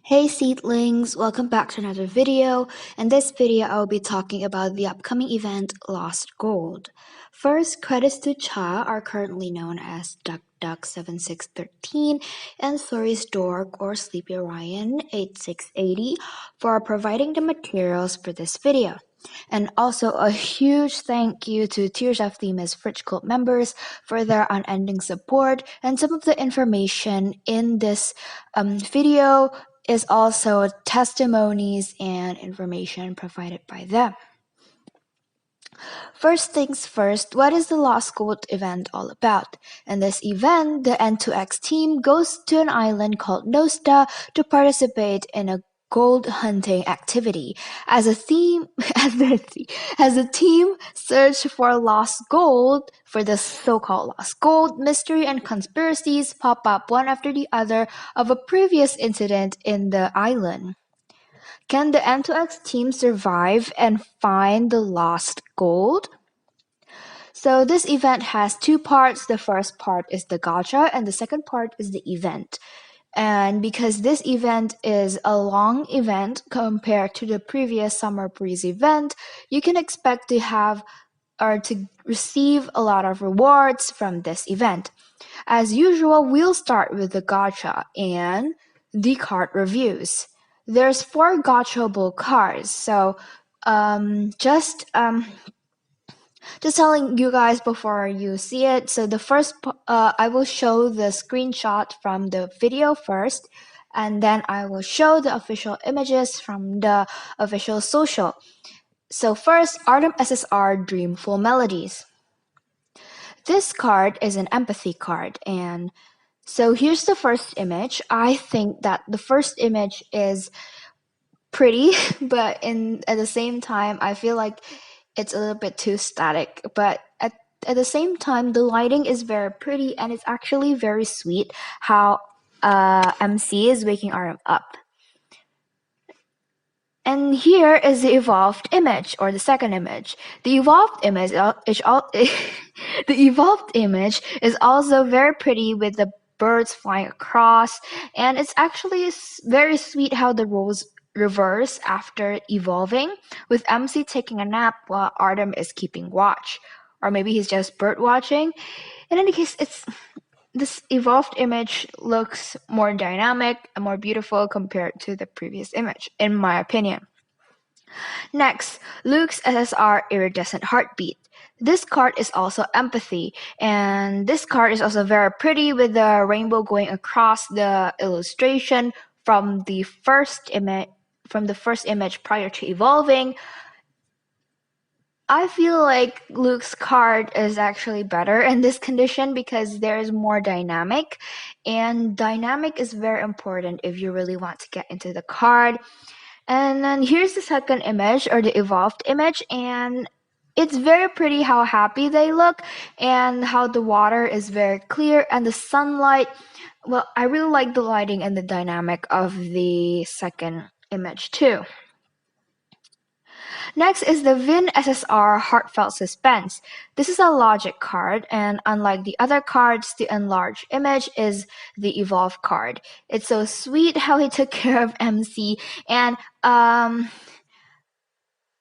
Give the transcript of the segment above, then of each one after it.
Hey Seedlings, welcome back to another video. In this video, I will be talking about the upcoming event Lost Gold. First, credits to Cha are currently known as DuckDuck7613 and Flurry's Dork or Sleepy Ryan 8680 for providing the materials for this video. And also a huge thank you to Tears of Themis Fridge Club members for their unending support, and some of the information in this video is also testimonies and information provided by them. First things first, what is the Lost Gold event all about? In this event, the N2X team goes to an island called Nosta to participate in a gold hunting activity. As a theme, as a team search for lost gold, for the so-called lost gold, mystery and conspiracies pop up one after the other of a previous incident in the island. Can the N2X team survive and find the lost gold? So this event has two parts. The first part is the gacha and the second part is the event. And because this event is a long event compared to the previous Summer Breeze event, you can expect to have or to receive a lot of rewards from this event. As usual, we'll start with the gacha and the card reviews. There's 4 gachable cards, so just telling you guys before you see it. So the first, I will show the screenshot from the video first, and then I will show the official images from the official social. So first, Artem SSR Dreamful Melodies. This card is an empathy card, and so here's the first image. I think that the first image is pretty, but at the same time, I feel like it's a little bit too static. But at the same time, the lighting is very pretty, and it's actually very sweet how MC is waking Artem up. And here is the evolved image, or the second image. The evolved image the evolved image is also very pretty with the birds flying across, and it's actually very sweet how the roles reverse after evolving, with MC taking a nap while Artem is keeping watch. Or maybe he's just bird watching. In any case, this evolved image looks more dynamic and more beautiful compared to the previous image, in my opinion. Next, Luke's SSR Iridescent Heartbeat. This card is also empathy, and this card is also very pretty with the rainbow going across the illustration from the first image prior to evolving. I feel like Luke's card is actually better in this condition because there is more dynamic, and dynamic is very important if you really want to get into the card. And then here's the second image, or the evolved image, and it's very pretty how happy they look and how the water is very clear and the sunlight. Well, I really like the lighting and the dynamic of the second image too. Next is the Vin SSR Heartfelt Suspense. This is a logic card, and unlike the other cards, the enlarged image is the evolve card. It's so sweet how he took care of MC, and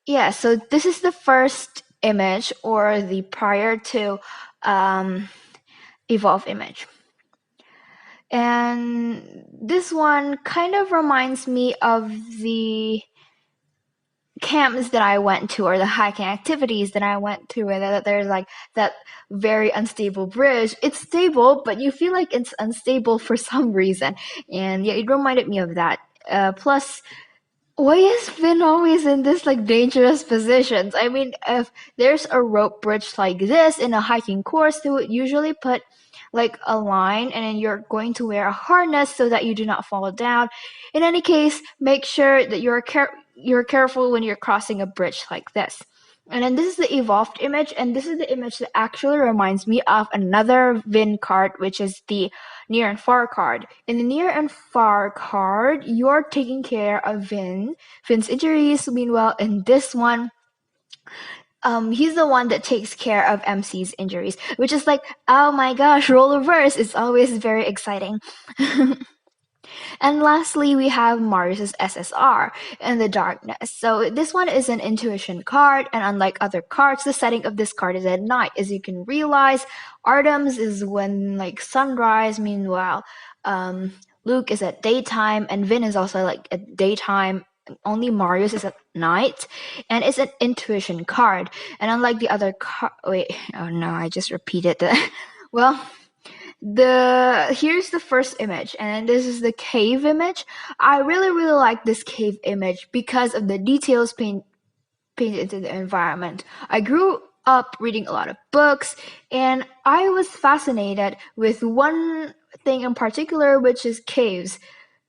yeah, so this is the first image, or the prior to evolve image. And this one kind of reminds me of the camps that I went to, or the hiking activities that I went to, where there's like that very unstable bridge. It's stable, but you feel like it's unstable for some reason. And yeah, it reminded me of that. Plus, why is Finn always in this like dangerous positions? I mean, if there's a rope bridge like this in a hiking course, they would usually put like a line, and then you're going to wear a harness so that you do not fall down. In any case, make sure that you're careful when you're crossing a bridge like this. And then this is the evolved image, and this is the image that actually reminds me of another Vin card, which is the near and far card. In the near and far card, you're taking care of Vin's injuries. Meanwhile, in this one, he's the one that takes care of MC's injuries, which is like, oh my gosh, role reverse is always very exciting. And lastly, we have Marius's SSR in the darkness. So this one is an intuition card, and unlike other cards, the setting of this card is at night. As you can realize, Artem's is when like sunrise. Meanwhile, Luke is at daytime, and Vin is also like at daytime. Only Marius is at night, and it's an intuition card. And unlike the other card, wait, oh no, I just repeated that. Well, here's the first image, and this is the cave image. I really like this cave image because of the details painted into the environment. I grew up reading a lot of books, and I was fascinated with one thing in particular, which is caves.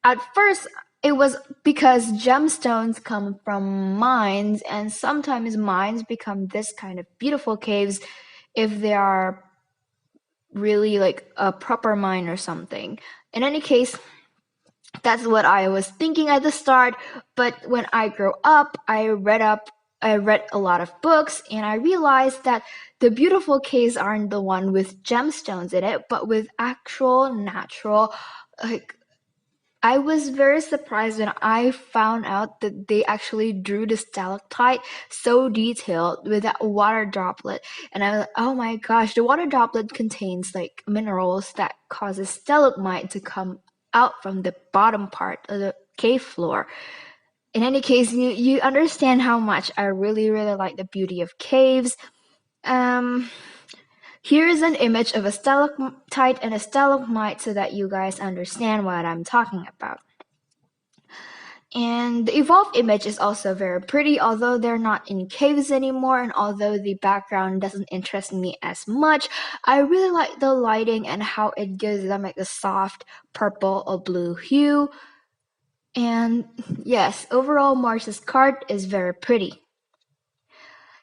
At first, it was because gemstones come from mines, and sometimes mines become this kind of beautiful caves if they are really like a proper mine or something. In any case, that's what I was thinking at the start, but when I grew up, I read a lot of books, and I realized that the beautiful caves aren't the one with gemstones in it, but with actual natural, like, I was very surprised when I found out that they actually drew the stalactite so detailed with that water droplet. And I was like, oh my gosh, the water droplet contains like minerals that causes stalagmite to come out from the bottom part of the cave floor. In any case, you understand how much I really like the beauty of caves. Here is an image of a stalactite and a stalagmite so that you guys understand what I'm talking about. And the evolved image is also very pretty, although they're not in caves anymore, and although the background doesn't interest me as much, I really like the lighting and how it gives them like a soft purple or blue hue. And yes, overall Mars's card is very pretty.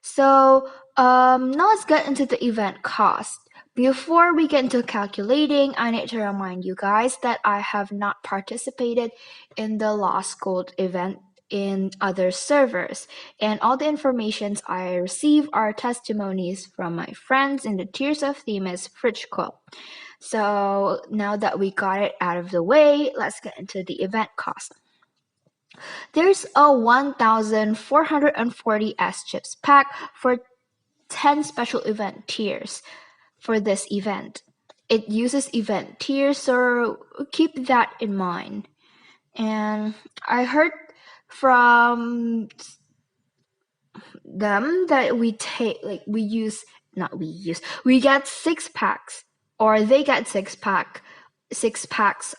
So now let's get into the event cost. Before we get into calculating, I need to remind you guys that I have not participated in the Lost Gold event in other servers, and all the informations I receive are testimonies from my friends in the Tears of Themis Fridge Club. So now that we got it out of the way, let's get into the event cost. There's a 1,440 S-chips pack for 10 special event tiers for this event. It uses event tiers, so keep that in mind. And I heard from them that we get 6 packs, or they get 6 packs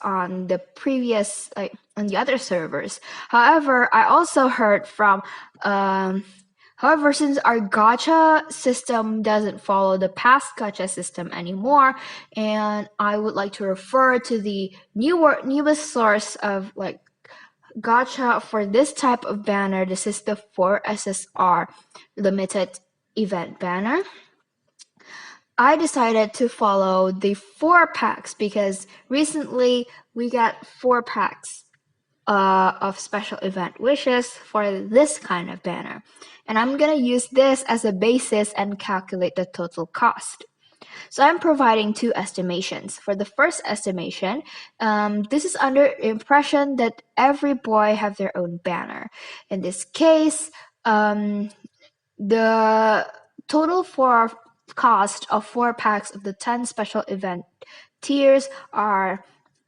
on the previous, like on the other servers. However, I also heard from however, since our gacha system doesn't follow the past gacha system anymore, and I would like to refer to the newest source of like gacha for this type of banner. This is the 4SSR limited event banner. I decided to follow the 4 packs because recently we got 4 packs of special event wishes for this kind of banner. And I'm going to use this as a basis and calculate the total cost. So I'm providing 2 estimations. For the first estimation, this is under impression that every boy have their own banner. In this case, the total for cost of 4 packs of the 10 special event tiers are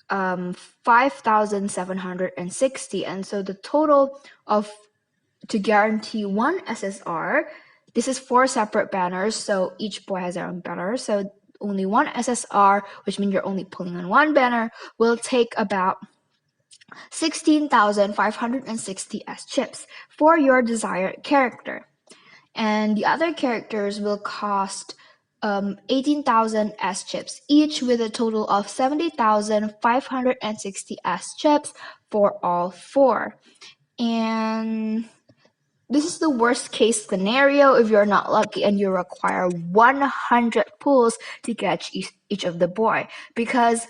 5,760, and so the total of to guarantee 1 SSR, this is 4 separate banners, so each boy has their own banner, so only 1 SSR, which means you're only pulling on 1 banner, will take about 16,560 S chips for your desired character. And the other characters will cost 18,000 S chips each, with a total of 70,560 S chips for all 4. And this is the worst case scenario if you're not lucky and you require 100 pulls to catch each of the boy, because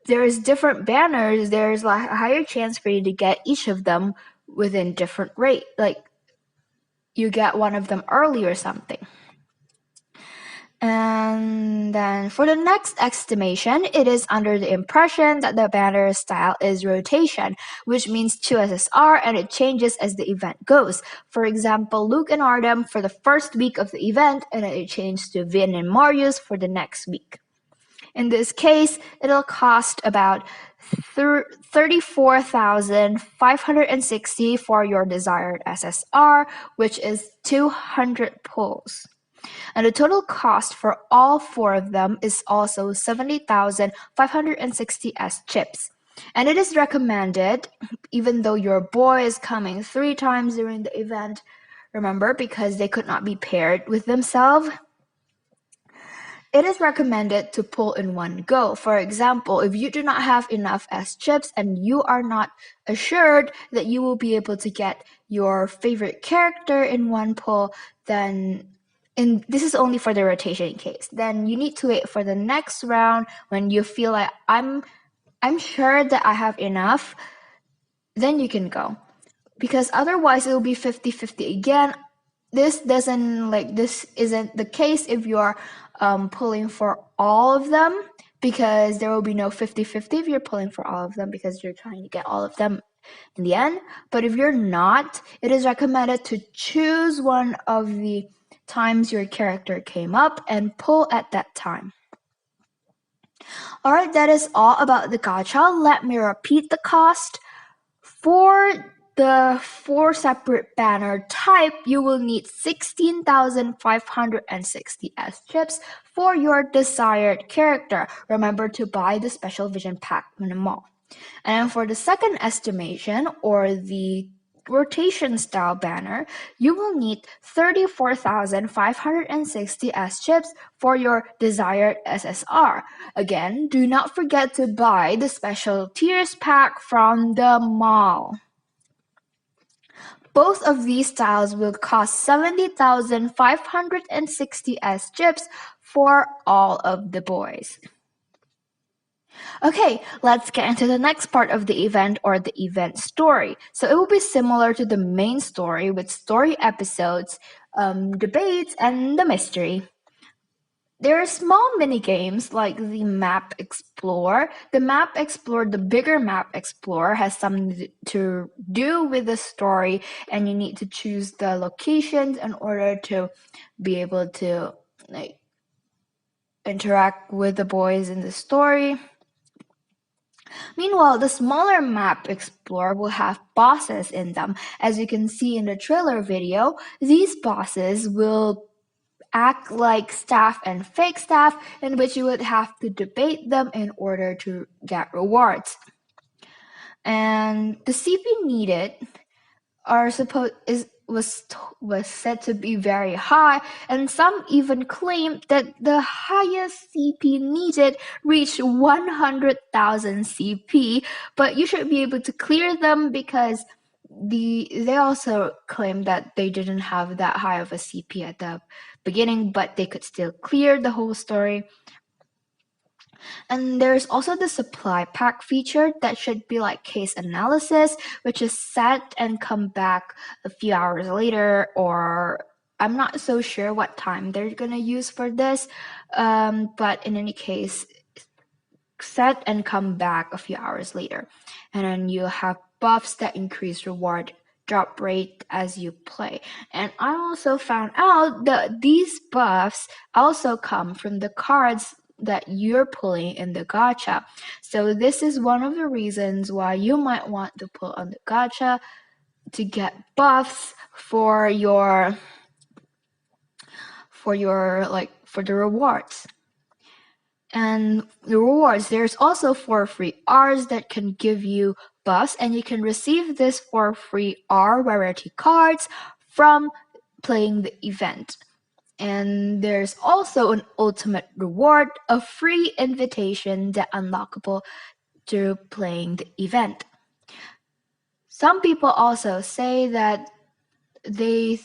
there's different banners, there's a higher chance for you to get each of them within different rate, like you get one of them early or something. And then for the next estimation, it is under the impression that the banner style is rotation, which means 2 SSR and it changes as the event goes. For example, Luke and Artem for the first week of the event, and then it changed to Vin and Marius for the next week. In this case, it'll cost about 34,560 for your desired SSR, which is 200 pulls. And the total cost for all 4 of them is also 70,560 S chips. And it is recommended, even though your boy is coming 3 times during the event, remember, because they could not be paired with themselves, it is recommended to pull in one go. For example, if you do not have enough S chips and you are not assured that you will be able to get your favorite character in one pull, then this is only for the rotation case. Then you need to wait for the next round when you feel like I'm sure that I have enough, then you can go. Because otherwise it will be 50-50 again. This isn't the case if you're pulling for all of them, because there will be no 50-50 if you're pulling for all of them because you're trying to get all of them in the end. But if you're not, it is recommended to choose one of the times your character came up and pull at that time. Alright, that is all about the gacha. Let me repeat the cost. For the 4 separate banner type, you will need 16,560 S chips for your desired character. Remember to buy the special vision pack in the mall. And for the second estimation, or the rotation style banner, you will need 34,560 S chips for your desired SSR. Again, do not forget to buy the special tiers pack from the mall. Both of these styles will cost 70,560 S chips for all of the boys. Okay, let's get into the next part of the event, or the event story. So it will be similar to the main story with story episodes, debates, and the mystery. There are small mini games like the Map Explorer. The bigger Map Explorer has something to do with the story, and you need to choose the locations in order to be able to interact with the boys in the story. Meanwhile, the smaller Map Explorer will have bosses in them. As you can see in the trailer video, these bosses will act like staff and fake staff, in which you would have to debate them in order to get rewards. And the CP needed was said to be very high, and some even claimed that the highest CP needed reached 100,000 CP, but you should be able to clear them because they also claimed that they didn't have that high of a CP at the beginning, but they could still clear the whole story. And there's also the supply pack feature that should be like case analysis, which is set and come back a few hours later, or I'm not so sure what time they're gonna use for this, but in any case, set and come back a few hours later. And then you have buffs that increase reward drop rate as you play. And I also found out that these buffs also come from the cards that you're pulling in the gacha. So this is one of the reasons why you might want to pull on the gacha to get buffs for the rewards. And the rewards, there's also 4 free Rs that can give you buffs, and you can receive this 4 free R rarity cards from playing the event. And there's also an ultimate reward, a free invitation that unlockable through playing the event. Some people also say that they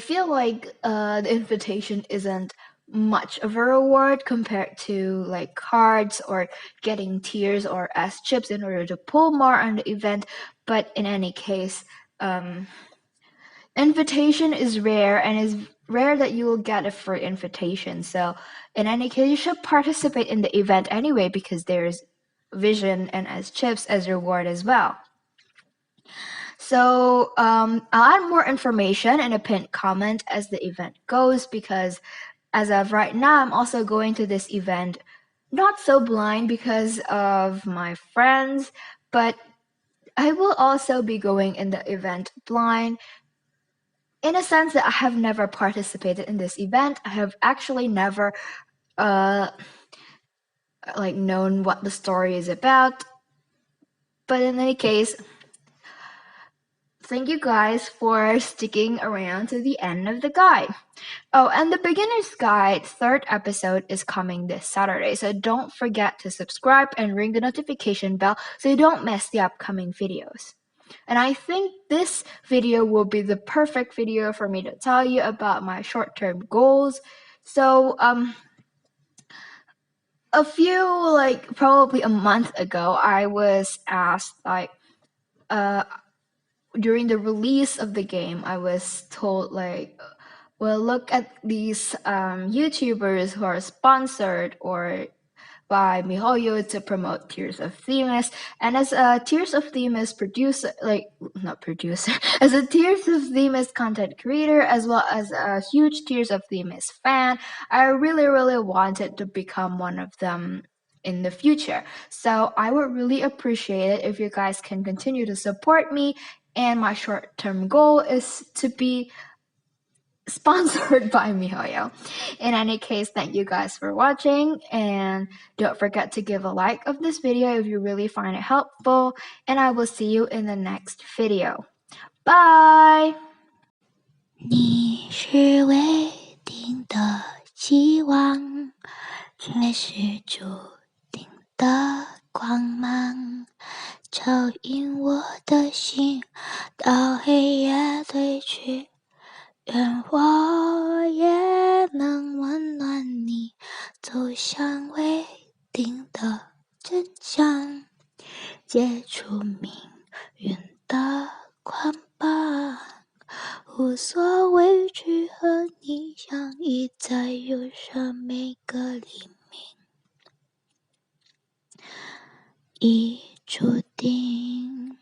feel like the invitation isn't much of a reward compared to like cards or getting tiers or S chips in order to pull more on the event. But in any case, invitation is rare and is rare that you will get a free invitation. So in any case, you should participate in the event anyway because there's vision and as chips as reward as well. So I'll add more information in a pinned comment as the event goes because as of right now, I'm also going to this event not so blind because of my friends, but I will also be going in the event blind in a sense that I have never participated in this event. I have actually never like known what the story is about. But in any case, thank you guys for sticking around to the end of the guide. Oh, and the beginner's guide third episode is coming this Saturday. So don't forget to subscribe and ring the notification bell so you don't miss the upcoming videos. And I think this video will be the perfect video for me to tell you about my short-term goals. So a few like probably a month ago, I was asked like during the release of the game, I was told like, well, look at these YouTubers who are sponsored or by MiHoYo to promote Tears of Themis. And as a Tears of Themis producer, like not producer, as a Tears of Themis content creator, as well as a huge Tears of Themis fan, I really, really wanted to become one of them in the future. So I would really appreciate it if you guys can continue to support me. And my short-term goal is to be sponsored by MiHoYo. In any case, thank you guys for watching and don't forget to give a like of this video if you really find it helpful and I will see you in the next video. Bye! 你是未定的希望，却是注定的光芒，照引我的心，到黑夜退去。愿我也能温暖你，走向未定的真相，解除命运的捆绑。无所畏惧，和你相依在忧伤每个黎明，已注定。